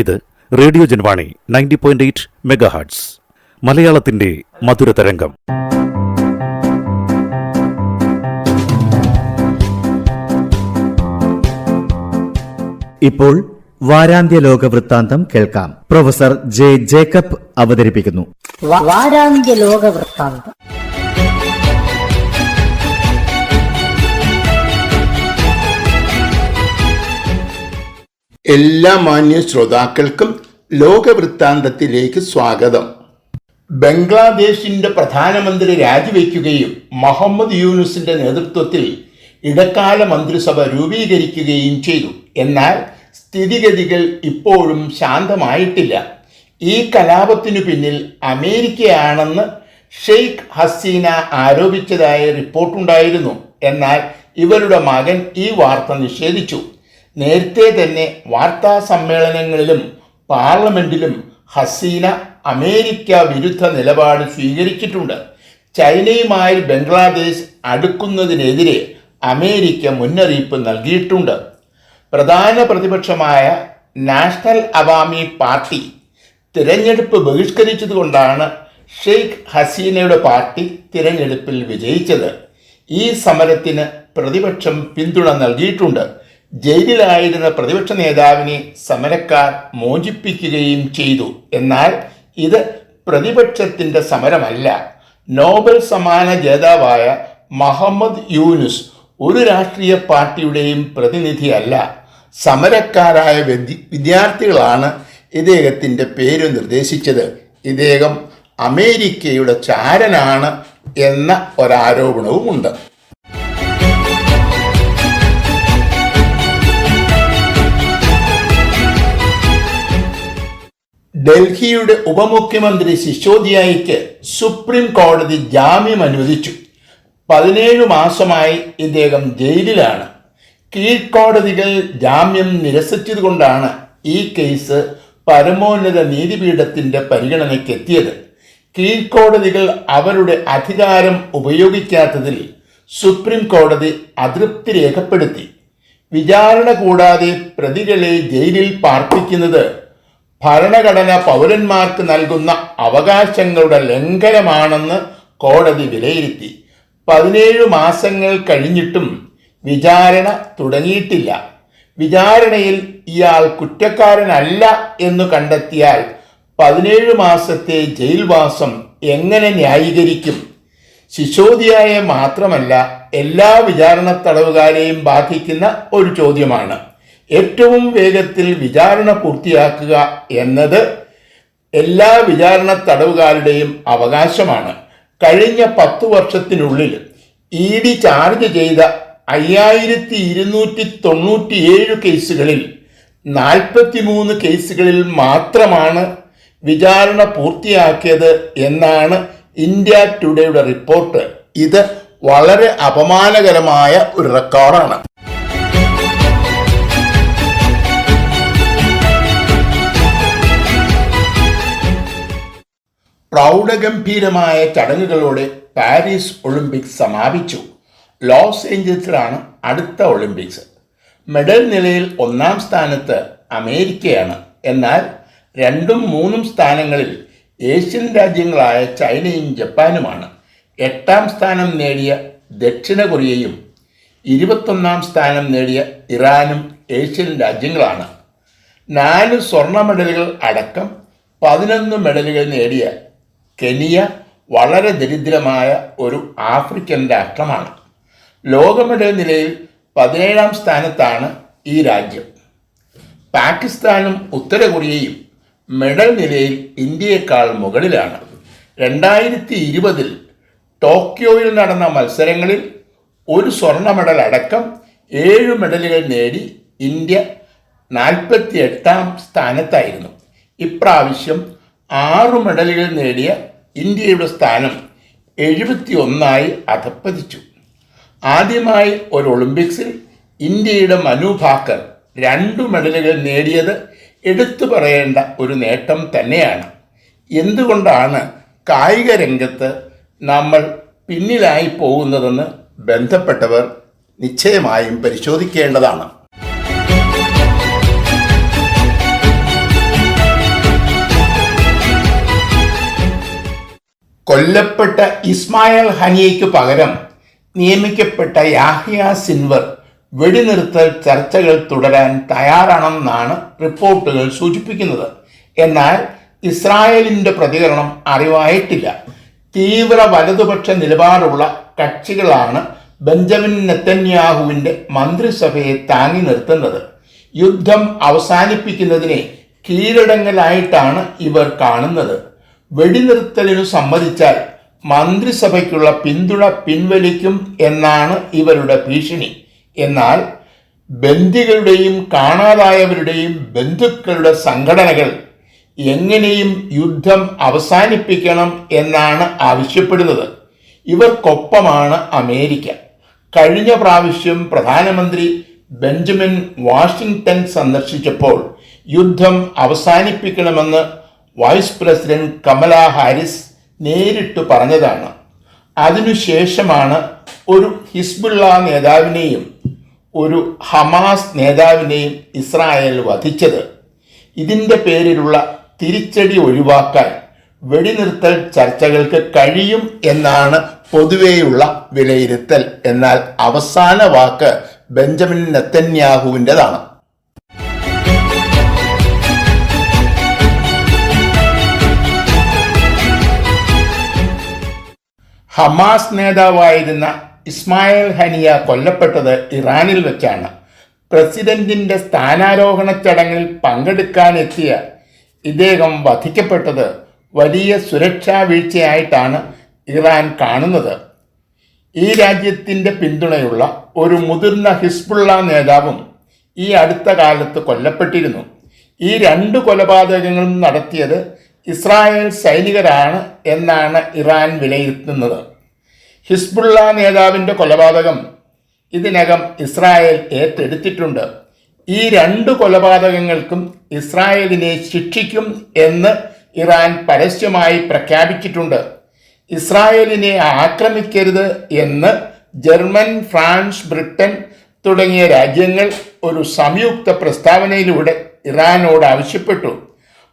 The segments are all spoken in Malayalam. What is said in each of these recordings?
ഇത് റേഡിയോ ജൻവാണി 90.8 മെഗാഹെർട്സ് മലയാളത്തിന്റെ മധുരതരംഗം. ഇപ്പോൾ വാരാന്ത്യ ലോക വൃത്താന്തം കേൾക്കാം. പ്രൊഫസർ ജെ ജേക്കബ് അവതരിപ്പിക്കുന്നു. വാരാന്ത്യ ലോക വൃത്താന്തം. എല്ലാ മാന്യ ശ്രോതാക്കൾക്കും ലോകവൃത്താന്തത്തിലേക്ക് സ്വാഗതം. ബംഗ്ലാദേശിന്റെ പ്രധാനമന്ത്രി രാജിവെക്കുകയും മുഹമ്മദ് യൂനുസിന്റെ നേതൃത്വത്തിൽ ഇടക്കാല മന്ത്രിസഭ രൂപീകരിക്കുകയും ചെയ്തു. എന്നാൽ സ്ഥിതിഗതികൾ ഇപ്പോഴും ശാന്തമായിട്ടില്ല. ഈ കലാപത്തിനു പിന്നിൽ അമേരിക്കയാണെന്ന് ഷെയ്ഖ് ഹസീന ആരോപിച്ചതായ റിപ്പോർട്ടുണ്ടായിരുന്നു. എന്നാൽ ഇവരുടെ മകൻ ഈ വാർത്ത നിഷേധിച്ചു. നേരത്തെ തന്നെ വാർത്താ സമ്മേളനങ്ങളിലും പാർലമെന്റിലും ഹസീന അമേരിക്ക വിരുദ്ധ നിലപാട് സ്വീകരിച്ചിട്ടുണ്ട്. ചൈനയുമായി ബംഗ്ലാദേശ് അടുക്കുന്നതിനെതിരെ അമേരിക്ക മുന്നറിയിപ്പ് നൽകിയിട്ടുണ്ട്. പ്രധാന പ്രതിപക്ഷമായ നാഷണൽ അവാമി പാർട്ടി തിരഞ്ഞെടുപ്പ് ബഹിഷ്കരിച്ചതുകൊണ്ടാണ് ഷെയ്ഖ് ഹസീനയുടെ പാർട്ടി തിരഞ്ഞെടുപ്പിൽ വിജയിച്ചത്. ഈ സമരത്തിന് പ്രതിപക്ഷം പിന്തുണ നൽകിയിട്ടുണ്ട്. ജയിലിലായിരുന്ന പ്രതിപക്ഷ നേതാവിനെ സമരക്കാർ മോചിപ്പിക്കുകയും ചെയ്തു. എന്നാൽ ഇത് പ്രതിപക്ഷത്തിൻ്റെ സമരമല്ല. നോബൽ സമ്മാന ജേതാവായ മുഹമ്മദ് യൂനുസ് ഒരു രാഷ്ട്രീയ പാർട്ടിയുടെയും പ്രതിനിധിയല്ല. സമരക്കാരായ വിദ്യാർത്ഥികളാണ് ഇദ്ദേഹത്തിൻ്റെ പേര് നിർദ്ദേശിച്ചത്. ഇദ്ദേഹം അമേരിക്കയുടെ ചാരനാണ് എന്ന ഒരാരോപണവുമുണ്ട്. ഡൽഹിയുടെ ഉപമുഖ്യമന്ത്രി സിസോദിയയ്ക്ക് സുപ്രീം കോടതി ജാമ്യം അനുവദിച്ചു. 17 മാസമായി ഇദ്ദേഹം ജയിലിലാണ്. കീഴ്ക്കോടതികൾ ജാമ്യം നിരസിച്ചതുകൊണ്ടാണ് ഈ കേസ് പരമോന്നത നീതിപീഠത്തിൻ്റെ പരിഗണനയ്ക്കെത്തിയത്. കീഴ്ക്കോടതികൾ അവരുടെ അധികാരം ഉപയോഗിക്കാത്തതിൽ സുപ്രീം കോടതി അതൃപ്തി രേഖപ്പെടുത്തി. വിചാരണ കൂടാതെ പ്രതികളെ ജയിലിൽ പാർപ്പിക്കുന്നത് ഭരണഘടന പൗരന്മാർക്ക് നൽകുന്ന അവകാശങ്ങളുടെ ലംഘനമാണെന്ന് കോടതി വിലയിരുത്തി. 17 മാസങ്ങൾ കഴിഞ്ഞിട്ടും വിചാരണ തുടങ്ങിയിട്ടില്ല. വിചാരണയിൽ ഇയാൾ കുറ്റക്കാരനല്ല എന്ന് കണ്ടെത്തിയാൽ 17 മാസത്തെ ജയിൽവാസം എങ്ങനെ ന്യായീകരിക്കും? സിസോദിയയെ മാത്രമല്ല, എല്ലാ വിചാരണ തടവുകാരെയും ബാധിക്കുന്ന ഒരു ചോദ്യമാണ്. ഏറ്റവും വേഗത്തിൽ വിചാരണ പൂർത്തിയാക്കുക എന്നത് എല്ലാ വിചാരണ തടവുകാരുടെയും അവകാശമാണ്. കഴിഞ്ഞ 10 വർഷത്തിനുള്ളിൽ ED ചാർജ് ചെയ്ത 5297 കേസുകളിൽ 43 കേസുകളിൽ മാത്രമാണ് വിചാരണ പൂർത്തിയാക്കിയത് എന്നാണ് ഇന്ത്യ ടുഡേയുടെ റിപ്പോർട്ട്. ഇത് വളരെ അപമാനകരമായ ഒരു റെക്കോർഡാണ്. പ്രൗഢഗംഭീരമായ ചടങ്ങുകളോടെ പാരീസ് ഒളിമ്പിക്സ് സമാപിച്ചു. ലോസ് ഏഞ്ചൽസിലാണ് അടുത്ത ഒളിമ്പിക്സ്. മെഡൽ നിലയിൽ 1-ാം സ്ഥാനത്ത് അമേരിക്കയാണ്. എന്നാൽ 2ഉം 3ഉം സ്ഥാനങ്ങളിൽ ഏഷ്യൻ രാജ്യങ്ങളായ ചൈനയും ജപ്പാനുമാണ്. 8-ാം സ്ഥാനം നേടിയ ദക്ഷിണ കൊറിയയും 21-ാം സ്ഥാനം നേടിയ ഇറാനും ഏഷ്യൻ രാജ്യങ്ങളാണ്. 4 സ്വർണ്ണ മെഡലുകൾ അടക്കം 11 മെഡലുകൾ നേടിയ കെനിയ വളരെ ദരിദ്രമായ ഒരു ആഫ്രിക്കൻ രാഷ്ട്രമാണ്. ലോക മെഡൽ നിലയിൽ 17-ാം സ്ഥാനത്താണ് ഈ രാജ്യം. പാകിസ്ഥാനും ഉത്തര കൊറിയയും മെഡൽ നിലയിൽ ഇന്ത്യയേക്കാൾ മുകളിലാണ്. 2020 ടോക്കിയോയിൽ നടന്ന മത്സരങ്ങളിൽ 1 സ്വർണ്ണ മെഡൽ അടക്കം 7 മെഡലുകൾ നേടി ഇന്ത്യ 48-ാം സ്ഥാനത്തായിരുന്നു. ഇപ്രാവശ്യം 6 മെഡലുകൾ നേടിയ ഇന്ത്യയുടെ സ്ഥാനം 71-ആയി അധപ്പതിച്ചു. ആദ്യമായി ഒരു ഒളിമ്പിക്സിൽ ഇന്ത്യയുടെ മനു ഭാക്കർ 2 മെഡലുകൾ നേടിയത് എടുത്തു പറയേണ്ട ഒരു നേട്ടം തന്നെയാണ്. എന്തുകൊണ്ടാണ് കായിക രംഗത്ത് നമ്മൾ പിന്നിലായി പോകുന്നതെന്ന് ബന്ധപ്പെട്ടവർ നിശ്ചയമായും പരിശോധിക്കേണ്ടതാണ്. കൊല്ലപ്പെട്ട ഇസ്മായിൽ ഹനിയയ്ക്ക് പകരം നിയമിക്കപ്പെട്ട യാഹ്യ സിൻവർ വെടിനിർത്തൽ ചർച്ചകൾ തുടരാൻ തയ്യാറാണെന്നാണ് റിപ്പോർട്ടുകൾ സൂചിപ്പിക്കുന്നത്. എന്നാൽ ഇസ്രായേലിൻ്റെ പ്രതികരണം അറിവായിട്ടില്ല. തീവ്ര വലതുപക്ഷ നിലപാടുള്ള കക്ഷികളാണ് ബെഞ്ചമിൻ നെതന്യാഹുവിൻ്റെ മന്ത്രിസഭയെ താങ്ങി നിർത്തുന്നത്. യുദ്ധം അവസാനിപ്പിക്കുന്നതിനെ കീഴടങ്ങലായിട്ടാണ് ഇവർ കാണുന്നത്. വെടിനിർത്തലിനു സമ്മതിച്ചാൽ മന്ത്രിസഭയ്ക്കുള്ള പിന്തുണ പിൻവലിക്കും എന്നാണ് ഇവരുടെ ഭീഷണി. എന്നാൽ ബന്ദികളുടെയും കാണാതായവരുടെയും ബന്ധുക്കളുടെ സംഘടനകൾ എങ്ങനെയും യുദ്ധം അവസാനിപ്പിക്കണം എന്നാണ് ആവശ്യപ്പെടുന്നത്. ഇവർക്കൊപ്പമാണ് അമേരിക്ക. കഴിഞ്ഞ പ്രാവശ്യം പ്രധാനമന്ത്രി ബെഞ്ചമിൻ വാഷിംഗ്ടൺ സന്ദർശിച്ചപ്പോൾ യുദ്ധം അവസാനിപ്പിക്കണമെന്ന് വൈസ് പ്രസിഡന്റ് കമല ഹാരിസ് നേരിട്ട് പറഞ്ഞതാണ്. അതിനുശേഷമാണ് ഒരു ഹിസ്ബുള്ള നേതാവിനെയും ഒരു ഹമാസ് നേതാവിനെയും ഇസ്രായേൽ വധിച്ചത്. ഇതിൻ്റെ പേരിലുള്ള തിരിച്ചടി ഒഴിവാക്കാൻ വെടിനിർത്തൽ ചർച്ചകൾക്ക് കഴിയും എന്നാണ് പൊതുവെയുള്ള വിലയിരുത്തൽ. എന്നാൽ അവസാന വാക്ക് ബെഞ്ചമിൻ നെതന്യാഹുവിൻ്റെതാണ്. ഹമാസ് നേതാവായിരുന്ന ഇസ്മായിൽ ഹനിയ കൊല്ലപ്പെട്ടത് ഇറാനിൽ വെച്ചാണ്. പ്രസിഡന്റിന്റെ സ്ഥാനാരോഹണ ചടങ്ങിൽ പങ്കെടുക്കാനെത്തിയ ഇദ്ദേഹം വധിക്കപ്പെട്ടത് വലിയ സുരക്ഷാ വീഴ്ചയായിട്ടാണ് ഇറാൻ കാണുന്നത്. ഈ രാജ്യത്തിൻ്റെ പിന്തുണയുള്ള ഒരു മുതിർന്ന ഹിസ്ബുള്ള നേതാവും ഈ അടുത്ത കാലത്ത് കൊല്ലപ്പെട്ടിരുന്നു. ഈ രണ്ട് കൊലപാതകങ്ങളും നടത്തിയത് ഇസ്രായേൽ സൈനികരാണ് എന്നാണ് ഇറാൻ വിലയിരുത്തുന്നത്. ഹിസ്ബുള്ള നേതാവിൻ്റെ കൊലപാതകം ഇതിനകം ഇസ്രായേൽ ഏറ്റെടുത്തിട്ടുണ്ട്. ഈ രണ്ട് കൊലപാതകങ്ങൾക്കും ഇസ്രായേലിനെ ശിക്ഷിക്കും എന്ന് ഇറാൻ പരസ്യമായി പ്രഖ്യാപിച്ചിട്ടുണ്ട്. ഇസ്രായേലിനെ ആക്രമിക്കരുത് എന്ന് ജർമ്മൻ, ഫ്രാൻസ്, ബ്രിട്ടൻ തുടങ്ങിയ രാജ്യങ്ങൾ ഒരു സംയുക്ത പ്രസ്താവനയിലൂടെ ഇറാനോട് ആവശ്യപ്പെട്ടു.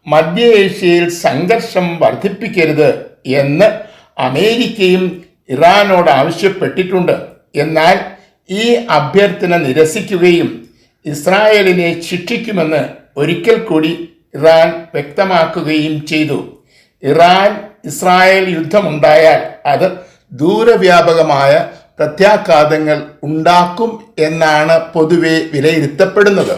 മധ്യ ഏഷ്യയിൽ സംഘർഷം വർദ്ധിപ്പിക്കരുത് എന്ന് അമേരിക്കയും ഇറാനോട് ആവശ്യപ്പെട്ടിട്ടുണ്ട്. എന്നാൽ ഈ അഭ്യർത്ഥന നിരസിക്കുകയും ഇസ്രായേലിനെ ശിക്ഷിക്കുമെന്ന് ഒരിക്കൽ കൂടി ഇറാൻ വ്യക്തമാക്കുകയും ചെയ്തു. ഇറാൻ ഇസ്രായേൽ യുദ്ധമുണ്ടായാൽ അത് ദൂരവ്യാപകമായ പ്രത്യാഘാതങ്ങൾ ഉണ്ടാക്കും എന്നാണ് പൊതുവെ വിലയിരുത്തപ്പെടുന്നത്.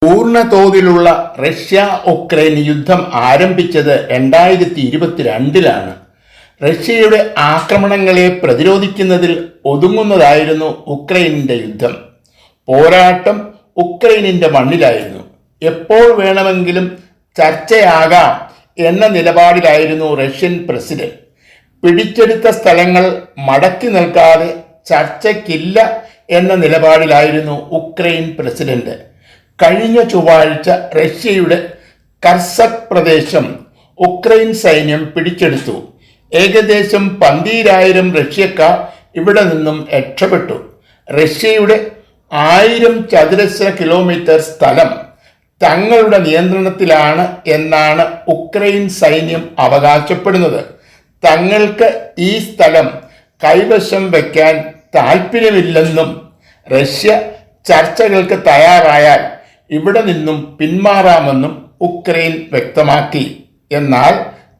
പൂർണ്ണതോതിലുള്ള റഷ്യ ഉക്രൈൻ യുദ്ധം ആരംഭിച്ചത് 2022-ലാണ്. റഷ്യയുടെ ആക്രമണങ്ങളെ പ്രതിരോധിക്കുന്നതിൽ ഒതുങ്ങുന്നതായിരുന്നു ഉക്രൈനിൻ്റെ യുദ്ധം. പോരാട്ടം ഉക്രൈനിൻ്റെ മണ്ണിലായിരുന്നു. എപ്പോൾ വേണമെങ്കിലും ചർച്ചയാകാം എന്ന നിലപാടിലായിരുന്നു റഷ്യൻ പ്രസിഡന്റ്. പിടിച്ചെടുത്ത സ്ഥലങ്ങൾ മടക്കി നൽകാതെ ചർച്ചയ്ക്കില്ല എന്ന നിലപാടിലായിരുന്നു ഉക്രൈൻ പ്രസിഡന്റ്. കഴിഞ്ഞ ചൊവ്വാഴ്ച റഷ്യയുടെ കർസക് പ്രദേശം ഉക്രൈൻ സൈന്യം പിടിച്ചെടുത്തു. ഏകദേശം 12,000 റഷ്യക്കാർ ഇവിടെ നിന്നും രക്ഷപ്പെട്ടു. റഷ്യയുടെ 1000 ചതുരശ്ര കിലോമീറ്റർ സ്ഥലം തങ്ങളുടെ നിയന്ത്രണത്തിലാണ് എന്നാണ് ഉക്രൈൻ സൈന്യം അവകാശപ്പെടുന്നത്. തങ്ങൾക്ക് ഈ സ്ഥലം കൈവശം വയ്ക്കാൻ താല്പര്യമില്ലെന്നും റഷ്യ ചർച്ചകൾക്ക് തയ്യാറായാൽ ഇവിടെ നിന്നും പിന്മാറാമെന്നും ഉക്രൈൻ വ്യക്തമാക്കി. എന്നാൽ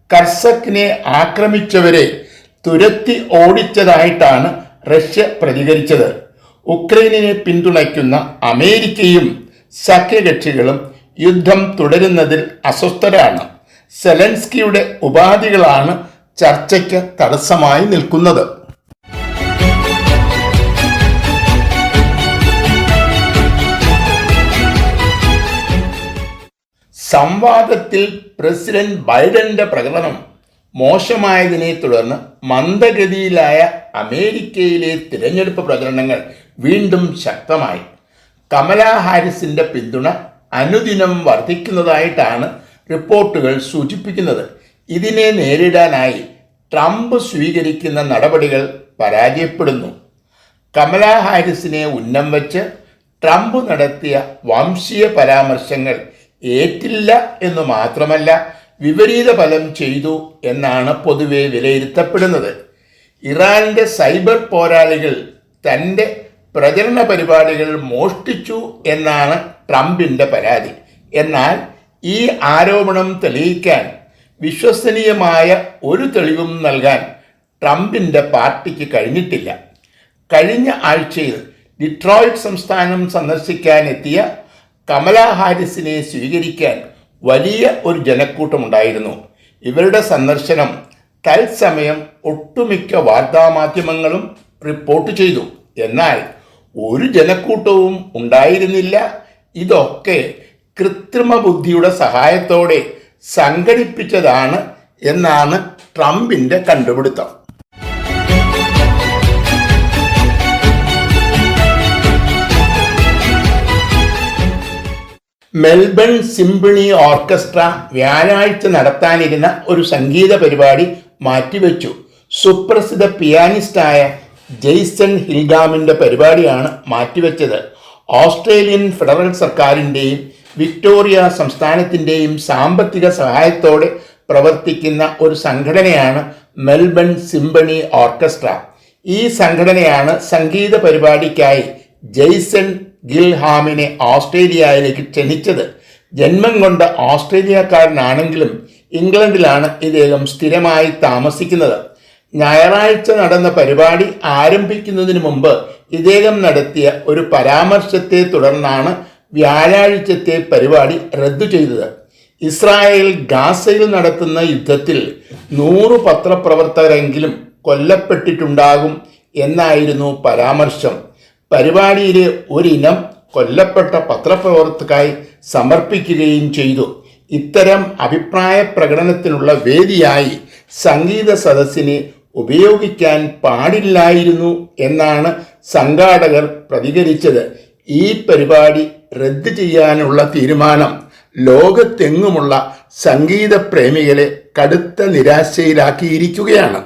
കർസക്കിനെ ആക്രമിച്ചവരെ തുരത്തി ഓടിച്ചതായിട്ടാണ് റഷ്യ പ്രതികരിച്ചത്. ഉക്രൈനിനെ പിന്തുണയ്ക്കുന്ന അമേരിക്കയും സഖ്യകക്ഷികളും യുദ്ധം തുടരുന്നതിൽ അസ്വസ്ഥരാണ്. സെലൻസ്കിയുടെ ഉപാധികളാണ് ചർച്ചയ്ക്ക് തടസ്സമായി നിൽക്കുന്നത്. സംവാദത്തിൽ പ്രസിഡന്റ് ബൈഡന്റെ പ്രകടനം മോശമായതിനെ തുടർന്ന് മന്ദഗതിയിലായ അമേരിക്കയിലെ തിരഞ്ഞെടുപ്പ് പ്രചരണങ്ങൾ വീണ്ടും ശക്തമായി. കമല ഹാരിസിന്റെ പിന്തുണ അനുദിനം വർദ്ധിക്കുന്നതായിട്ടാണ് റിപ്പോർട്ടുകൾ സൂചിപ്പിക്കുന്നത്. ഇതിനെ നേരിടാനായി ട്രംപ് സ്വീകരിക്കുന്ന നടപടികൾ പരാജയപ്പെടുന്നു. കമല ഹാരിസിനെ ഉന്നം വച്ച് ട്രംപ് നടത്തിയ വംശീയ പരാമർശങ്ങൾ ഏറ്റില്ല എന്നു മാത്രമല്ല വിപരീത ഫലം ചെയ്തു എന്നാണ് പൊതുവെ വിലയിരുത്തപ്പെടുന്നത്. ഇറാന്റെ സൈബർ പോരാളികൾ തൻ്റെ പ്രചരണ പരിപാടികൾ മോഷ്ടിച്ചു എന്നാണ് ട്രംപിൻ്റെ പരാതി. എന്നാൽ ഈ ആരോപണം തെളിയിക്കാൻ വിശ്വസനീയമായ ഒരു തെളിവും നൽകാൻ ട്രംപിൻ്റെ പാർട്ടിക്ക് കഴിഞ്ഞിട്ടില്ല. കഴിഞ്ഞ ആഴ്ചയിൽ ഡിട്രോയിറ്റ് സംസ്ഥാനം സന്ദർശിക്കാനെത്തിയ കമലാ ഹാരിസിനെ സ്വീകരിക്കാൻ വലിയ ഒരു ജനക്കൂട്ടമുണ്ടായിരുന്നു. ഇവരുടെ സന്ദർശനം തത്സമയം ഒട്ടുമിക്ക വാർത്താമാധ്യമങ്ങളും റിപ്പോർട്ട് ചെയ്തു. എന്നാൽ ഒരു ജനക്കൂട്ടവും ഉണ്ടായിരുന്നില്ല. ഇതൊക്കെ കൃത്രിമ ബുദ്ധിയുടെ സഹായത്തോടെ സംഘടിപ്പിച്ചതാണ് എന്നാണ് ട്രംപിൻ്റെ കണ്ടുപിടുത്തം. മെൽബൺ സിംഫണി ഓർക്കസ്ട്ര വ്യാഴാഴ്ച നടത്താനിരുന്ന ഒരു സംഗീത പരിപാടി മാറ്റിവെച്ചു. സുപ്രസിദ്ധ പിയാനിസ്റ്റായ ജെയ്സൺ ഹിൽഗാമിൻ്റെ പരിപാടിയാണ് മാറ്റിവെച്ചത്. ഓസ്ട്രേലിയൻ ഫെഡറൽ സർക്കാരിൻ്റെയും വിക്ടോറിയ സംസ്ഥാനത്തിൻ്റെയും സാമ്പത്തിക സഹായത്തോടെ പ്രവർത്തിക്കുന്ന ഒരു സംഘടനയാണ് മെൽബൺ സിംഫണി ഓർക്കസ്ട്ര. ഈ സംഘടനയാണ് സംഗീത പരിപാടിക്കായി ജെയ്സൺ ഗിൽഹാമിനെ ഓസ്ട്രേലിയയിലേക്ക് ക്ഷണിച്ചത്. ജന്മം കൊണ്ട് ഓസ്ട്രേലിയക്കാരനാണെങ്കിലും ഇംഗ്ലണ്ടിലാണ് ഇദ്ദേഹം സ്ഥിരമായി താമസിക്കുന്നത്. ഞായറാഴ്ച നടന്ന പരിപാടി ആരംഭിക്കുന്നതിന് മുമ്പ് ഇദ്ദേഹം നടത്തിയ ഒരു പരാമർശത്തെ തുടർന്നാണ് വ്യാഴാഴ്ചത്തെ പരിപാടി റദ്ദു ചെയ്തത്. ഇസ്രായേൽ ഗാസയിൽ നടത്തുന്ന യുദ്ധത്തിൽ 100 പത്രപ്രവർത്തകരെങ്കിലും കൊല്ലപ്പെട്ടിട്ടുണ്ടാകും എന്നായിരുന്നു പരാമർശം. പരിപാടിയിലെ ഒരിനം കൊല്ലപ്പെട്ട പത്രപ്രവർത്തകർക്കായി സമർപ്പിക്കുകയും ചെയ്തു. ഇത്തരം അഭിപ്രായ പ്രകടനത്തിനുള്ള വേദിയായി സംഗീത സദസ്സിനെ ഉപയോഗിക്കാൻ പാടില്ലായിരുന്നു എന്നാണ് സംഘാടകർ പ്രതികരിച്ചത്. ഈ പരിപാടി റദ്ദ് ചെയ്യാനുള്ള തീരുമാനം ലോകത്തെങ്ങുമുള്ള സംഗീത പ്രേമികളെ കടുത്ത നിരാശയിലാക്കിയിരിക്കുകയാണ്.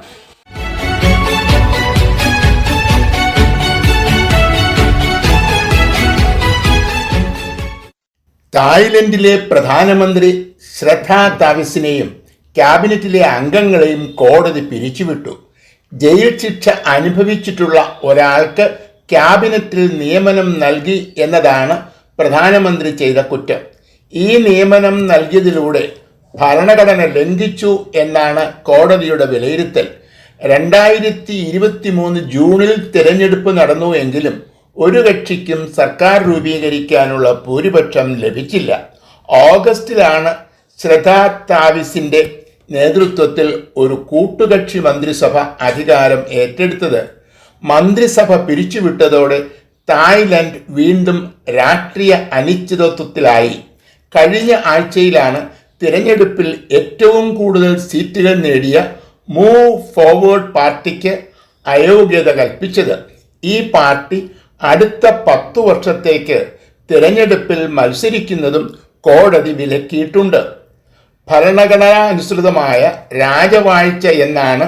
തായ്ലൻഡിലെ പ്രധാനമന്ത്രി ശ്രദ്ധ താവിസിനെയും ക്യാബിനറ്റിലെ അംഗങ്ങളെയും കോടതി പിരിച്ചുവിട്ടു. ജയിൽ ശിക്ഷ അനുഭവിച്ചിട്ടുള്ള ഒരാൾക്ക് ക്യാബിനറ്റിൽ നിയമനം നൽകി എന്നതാണ് പ്രധാനമന്ത്രി ചെയ്ത കുറ്റം. ഈ നിയമനം നൽകിയതിലൂടെ ഭരണഘടന ലംഘിച്ചു എന്നാണ് കോടതിയുടെ വിലയിരുത്തൽ. 2023 ജൂണിൽ തിരഞ്ഞെടുപ്പ് നടന്നു എങ്കിലും ഒരു കക്ഷിക്കും സർക്കാർ രൂപീകരിക്കാനുള്ള ഭൂരിപക്ഷം ലഭിച്ചില്ല. ഓഗസ്റ്റിലാണ് ശ്രദ്ധ താവിസിൻ്റെ നേതൃത്വത്തിൽ ഒരു കൂട്ടുകക്ഷി മന്ത്രിസഭ അധികാരം ഏറ്റെടുത്തത്. മന്ത്രിസഭ പിരിച്ചുവിട്ടതോടെ തായ്ലൻഡ് വീണ്ടും രാഷ്ട്രീയ അനിശ്ചിതത്വത്തിലായി. കഴിഞ്ഞ ആഴ്ചയിലാണ് തിരഞ്ഞെടുപ്പിൽ ഏറ്റവും കൂടുതൽ സീറ്റുകൾ നേടിയ മൂവ് ഫോർവേഡ് പാർട്ടിക്ക് അയോഗ്യത കൽപ്പിച്ചത്. ഈ പാർട്ടി അടുത്ത 10 വർഷത്തേക്ക് തിരഞ്ഞെടുപ്പിൽ മത്സരിക്കുന്നതും കോടതി വിലക്കിയിട്ടുണ്ട്. ഭരണഘടനാനുസൃതമായ രാജവാഴ്ച എന്നാണ്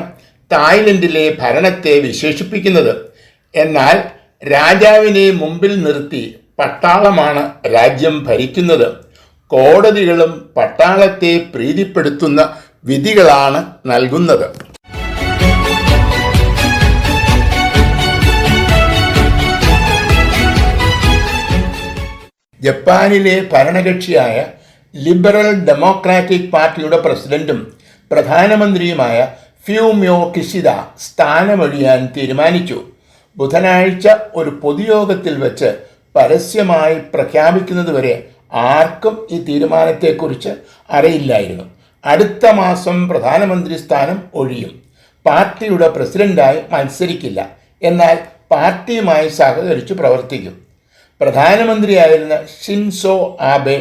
തായ്ലൻഡിലെ ഭരണത്തെ വിശേഷിപ്പിക്കുന്നത്. എന്നാൽ രാജാവിനെ മുമ്പിൽ നിർത്തി പട്ടാളമാണ് രാജ്യം ഭരിക്കുന്നത്. കോടതികളും പട്ടാളത്തെ പ്രീതിപ്പെടുത്തുന്ന വിധികളാണ് നൽകുന്നത്. ജപ്പാനിലെ ഭരണകക്ഷിയായ ലിബറൽ ഡെമോക്രാറ്റിക് പാർട്ടിയുടെ പ്രസിഡന്റും പ്രധാനമന്ത്രിയുമായ ഫ്യൂമിയോ കിഷിദ സ്ഥാനമൊഴിയാൻ തീരുമാനിച്ചു. ബുധനാഴ്ച ഒരു പൊതുയോഗത്തിൽ വെച്ച് പരസ്യമായി പ്രഖ്യാപിക്കുന്നതുവരെ ആർക്കും ഈ തീരുമാനത്തെക്കുറിച്ച് അറിയില്ലായിരുന്നു. അടുത്ത മാസം പ്രധാനമന്ത്രി സ്ഥാനം ഒഴിയും. പാർട്ടിയുടെ പ്രസിഡന്റായി മത്സരിക്കില്ല, എന്നാൽ പാർട്ടിയുമായി സഹകരിച്ചു പ്രവർത്തിക്കും. പ്രധാനമന്ത്രിയായിരുന്ന ഷിൻസോ ആബെ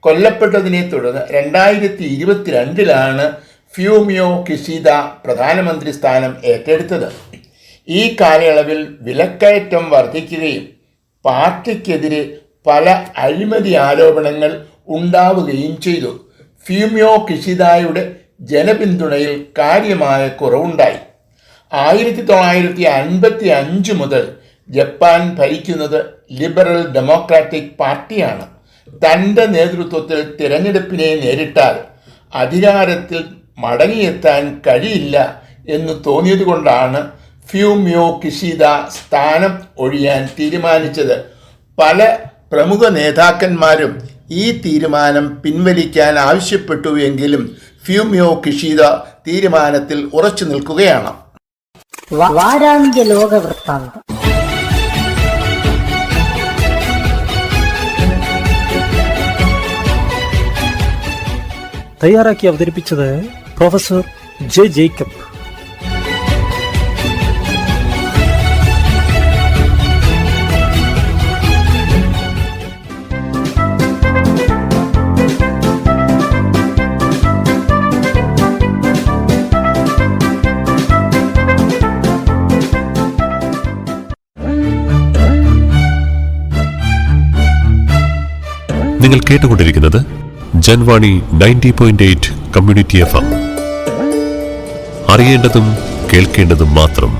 കൊല്ലപ്പെട്ടതിനെ തുടർന്ന് 2022 ഫ്യൂമിയോ കിഷിദ പ്രധാനമന്ത്രി സ്ഥാനം ഏറ്റെടുത്തത്. ഈ കാലയളവിൽ വിലക്കയറ്റം വർദ്ധിക്കുകയും പാർട്ടിക്കെതിരെ പല അഴിമതി ആരോപണങ്ങൾ ഉണ്ടാവുകയും ചെയ്തു. ഫ്യൂമിയോ കിഷിദയുടെ ജനപിന്തുണയിൽ കാര്യമായ കുറവുണ്ടായി. 1955 മുതൽ ജപ്പാൻ ഭരിക്കുന്നത് ലിബറൽ ഡെമോക്രാറ്റിക് പാർട്ടിയാണ്. തൻ്റെ നേതൃത്വത്തിൽ തിരഞ്ഞെടുപ്പിനെ നേരിട്ടാൽ അധികാരത്തിൽ മടങ്ങിയെത്താൻ കഴിയില്ല എന്ന് തോന്നിയതുകൊണ്ടാണ് ഫ്യൂമിയോ കിഷീദ സ്ഥാനം ഒഴിയാൻ തീരുമാനിച്ചത്. പല പ്രമുഖ നേതാക്കന്മാരും ഈ തീരുമാനം പിൻവലിക്കാൻ ആവശ്യപ്പെട്ടുവെങ്കിലും ഫ്യൂമിയോ കിഷീദ തീരുമാനത്തിൽ ഉറച്ചു നിൽക്കുകയാണ്. വാരാന്ത്യ ലോക വൃത്താന്തം. തയ്യാറാക്കി അവതരിപ്പിച്ചത് പ്രൊഫസർ ജെ ജേക്കബ്. നിങ്ങൾ കേട്ടുകൊണ്ടിരിക്കുന്നത് ജൻവാണി 90.8 കമ്മ്യൂണിറ്റി FM. അറിയേണ്ടതും കേൾക്കേണ്ടതും മാത്രം.